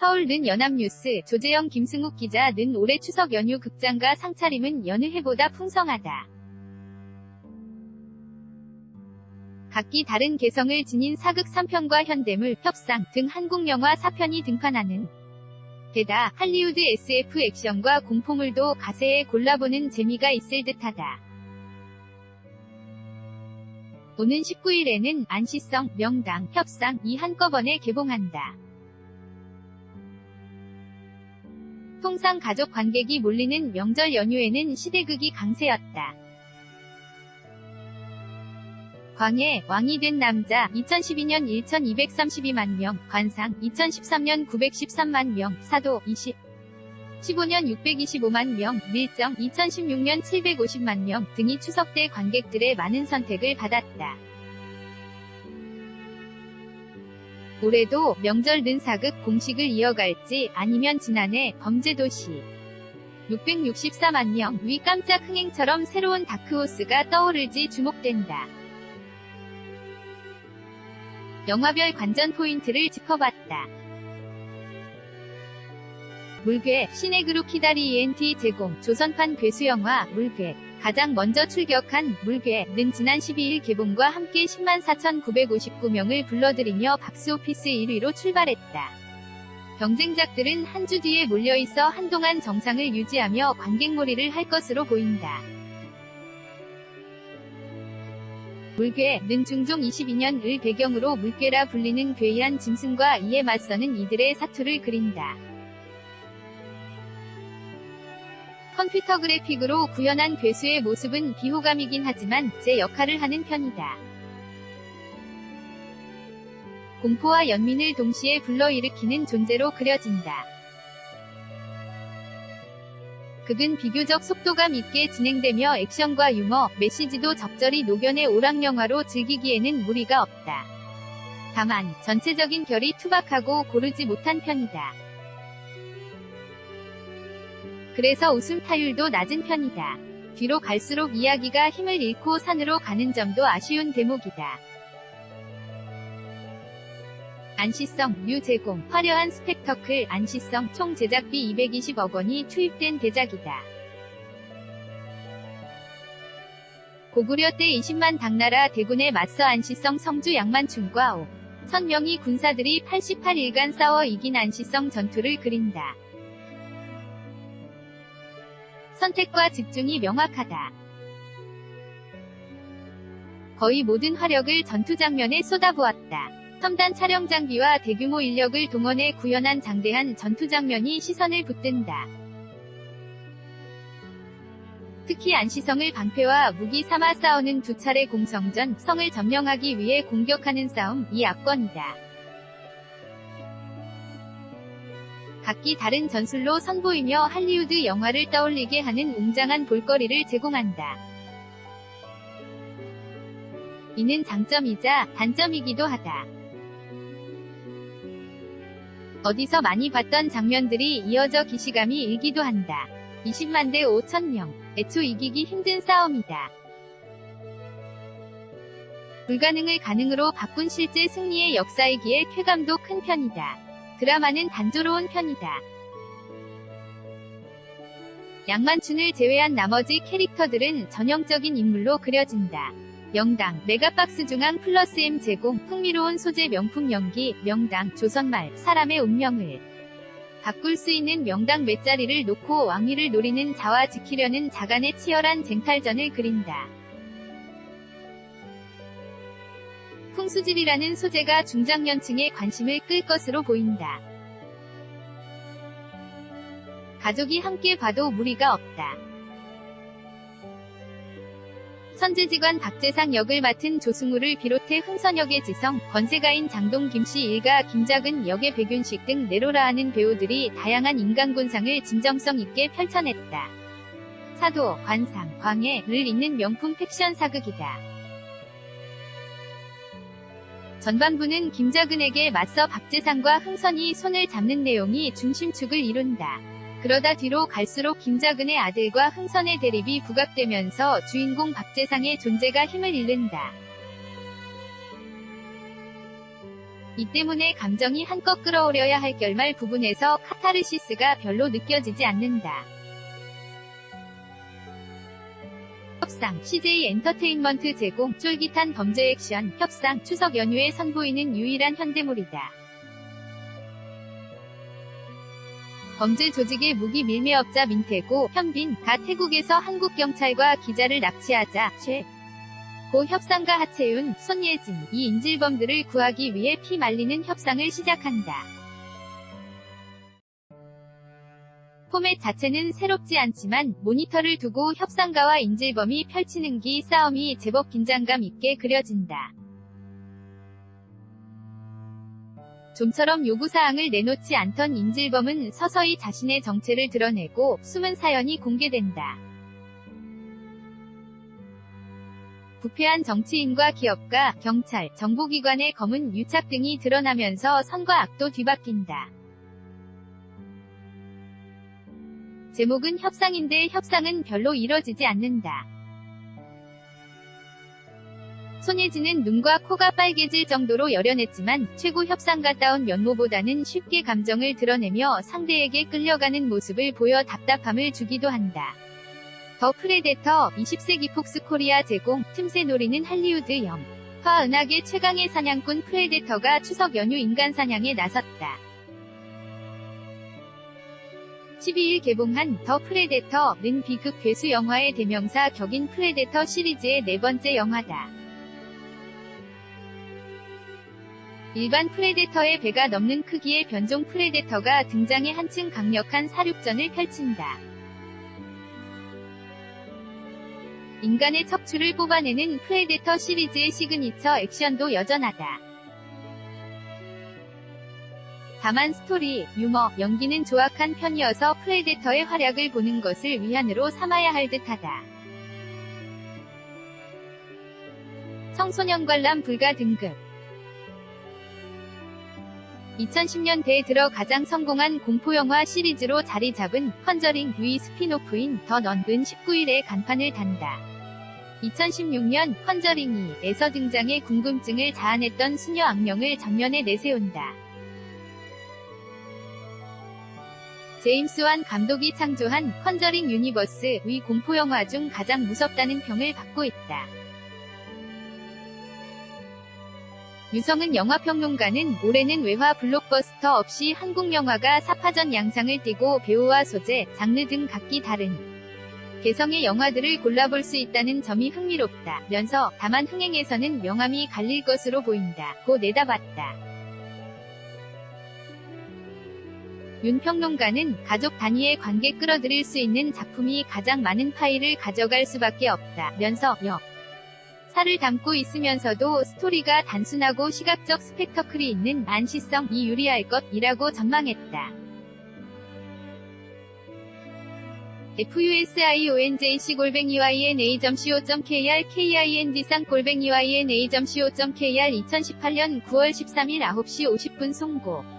서울 는 연합뉴스, 조재영 김승욱 기자 는 올해 추석 연휴 극장가 상차림은 여느 해보다 풍성하다. 각기 다른 개성을 지닌 사극 3편과 현대물, 협상 등 한국 영화 4편이 등판하는 데다 할리우드 SF 액션과 공포물도 가세에 골라보는 재미가 있을 듯하다. 오는 19일에는 안시성, 명당, 협상이 한꺼번에 개봉한다. 통상 가족 관객이 몰리는 명절 연휴에는 시대극이 강세였다. 광해, 왕이 된 남자 2012년 1232만 명, 관상 2013년 913만 명, 사도 15년 625만 명, 밀정 2016년 750만 명 등이 추석 때 관객들의 많은 선택을 받았다. 올해도 명절 는 사극 공식을 이어갈지 아니면 지난해 범죄도시 664만 명 위 깜짝 흥행처럼 새로운 다크호스가 떠오를지 주목된다. 영화별 관전 포인트를 짚어봤다. 물괴, 시네그룹 키다리 ENT 제공, 조선판 괴수영화, 물괴. 가장 먼저 출격한 물괴는 지난 12일 개봉과 함께 104,959명을 불러들이며 박스오피스 1위로 출발했다. 경쟁작들은 한 주 뒤에 몰려있어 한동안 정상을 유지하며 관객몰이를 할 것으로 보인다. 물괴는 중종 22년을 배경으로 물괴라 불리는 괴이한 짐승과 이에 맞서는 이들의 사투를 그린다. 컴퓨터 그래픽으로 구현한 괴수의 모습은 비호감이긴 하지만 제 역할을 하는 편이다. 공포와 연민을 동시에 불러일으키는 존재로 그려진다. 극은 비교적 속도감 있게 진행되며 액션과 유머, 메시지도 적절히 녹여내 오락영화로 즐기기에는 무리가 없다. 다만 전체적인 결이 투박하고 고르지 못한 편이다. 그래서 웃음 타율도 낮은 편이다. 뒤로 갈수록 이야기가 힘을 잃고 산으로 가는 점도 아쉬운 대목이다. 안시성, 류 제공, 화려한 스펙터클, 안시성, 총 제작비 220억 원이 투입된 대작이다. 고구려 때 20만 당나라 대군에 맞서 안시성 성주 양만춘과 5,000명의 군사들이 88일간 싸워 이긴 안시성 전투를 그린다. 선택과 집중이 명확하다. 거의 모든 화력을 전투 장면에 쏟아부었다. 첨단 촬영 장비와 대규모 인력을 동원해 구현한 장대한 전투 장면이 시선을 붙든다. 특히 안시성을 방패와 무기 삼아 싸우는 두 차례 공성전, 성을 점령하기 위해 공격하는 싸움이 압권이다. 각기 다른 전술로 선보이며 할리우드 영화를 떠올리게 하는 웅장한 볼거리를 제공한다. 이는 장점이자 단점이기도 하다. 어디서 많이 봤던 장면들이 이어져 기시감이 일기도 한다. 20만 대 5,000명. 애초 이기기 힘든 싸움이다. 불가능을 가능으로 바꾼 실제 승리의 역사이기에 쾌감도 큰 편이다. 드라마는 단조로운 편이다. 양만춘을 제외한 나머지 캐릭터들은 전형적인 인물로 그려진다. 명당, 메가박스 중앙 플러스 M 제공, 흥미로운 소재 명품 연기, 명당, 조선말, 사람의 운명을 바꿀 수 있는 명당 몇 자리를 놓고 왕위를 노리는 자와 지키려는 자 간의 치열한 쟁탈전을 그린다. 풍수질이라는 소재가 중장년층의 관심을 끌 것으로 보인다. 가족이 함께 봐도 무리가 없다. 선제지관 박재상 역을 맡은 조승우를 비롯해 흥선역의 지성, 권세가인 장동 김씨 일가 김작은 역의 백윤식 등 내로라 하는 배우들이 다양한 인간군상을 진정성 있게 펼쳐냈다. 사도, 관상, 광해를 잇는 명품 팩션 사극이다. 전반부는 김작은에게 맞서 박재상과 흥선이 손을 잡는 내용이 중심축을 이룬다. 그러다 뒤로 갈수록 김작은의 아들과 흥선의 대립이 부각되면서 주인공 박재상의 존재가 힘을 잃는다. 이 때문에 감정이 한껏 끌어올려야 할 결말 부분에서 카타르시스가 별로 느껴지지 않는다. 협상, CJ 엔터테인먼트 제공, 쫄깃한 범죄 액션, 협상, 추석 연휴에 선보이는 유일한 현대물이다. 범죄 조직의 무기 밀매업자 민태고, 현빈,가 태국에서 한국 경찰과 기자를 납치하자, 고 협상가 하채윤, 손예진, 이 인질범들을 구하기 위해 피 말리는 협상을 시작한다. 포맷 자체는 새롭지 않지만 모니터를 두고 협상가와 인질범이 펼치는 싸움이 제법 긴장감 있게 그려진다. 좀처럼 요구사항을 내놓지 않던 인질범은 서서히 자신의 정체를 드러내고 숨은 사연이 공개된다. 부패한 정치인과 기업가, 경찰, 정보기관의 검은 유착 등이 드러나면서 선과 악도 뒤바뀐다. 제목은 협상인데 협상은 별로 이뤄지지 않는다. 손예진은 눈과 코가 빨개질 정도로 열연했지만 최고 협상가다운 면모보다는 쉽게 감정을 드러내며 상대에게 끌려가는 모습을 보여 답답함을 주기도 한다. 더 프레데터, 20세기 폭스코리아 제공, 틈새 노리는 할리우드 영화 은하계 최강의 사냥꾼 프레데터가 추석 연휴 인간 사냥에 나섰다. 12일 개봉한 더 프레데터는 B급 괴수 영화의 대명사 격인 프레데터 시리즈의 네 번째 영화다. 일반 프레데터의 배가 넘는 크기의 변종 프레데터가 등장해 한층 강력한 사륙전을 펼친다. 인간의 척추를 뽑아내는 프레데터 시리즈의 시그니처 액션도 여전하다. 다만 스토리, 유머, 연기는 조악한 편이어서 프레데터의 활약을 보는 것을 위안으로 삼아야 할 듯하다. 청소년 관람 불가 등급 2010년대에 들어 가장 성공한 공포영화 시리즈로 자리 잡은 컨저링 위 스피노프인 더 넌은 19일에 간판을 단다. 2016년 컨저링 2에서 등장해 궁금증을 자아냈던 수녀 악령을 전면에 내세운다. 제임스 완 감독이 창조한 컨저링 유니버스 위 공포영화 중 가장 무섭다는 평을 받고 있다. 유성은 영화평론가는 올해는 외화 블록버스터 없이 한국 영화가 4파전 양상을 띠고 배우와 소재, 장르 등 각기 다른 개성의 영화들을 골라볼 수 있다는 점이 흥미롭다 면서 다만 흥행에서는 명암이 갈릴 것으로 보인다 고 내다봤다. 윤 평론가는 가족 단위의 관계 끌어들일 수 있는 작품이 가장 많은 파일을 가져갈 수밖에 없다 면서 사를 담고 있으면서도 스토리가 단순하고 시각적 스펙터클이 있는 안시성이 유리할 것이라고 전망했다. fusionjc@yna.co.kr kind상@yna.co.kr 2018년 9월 13일 9시 50분 송고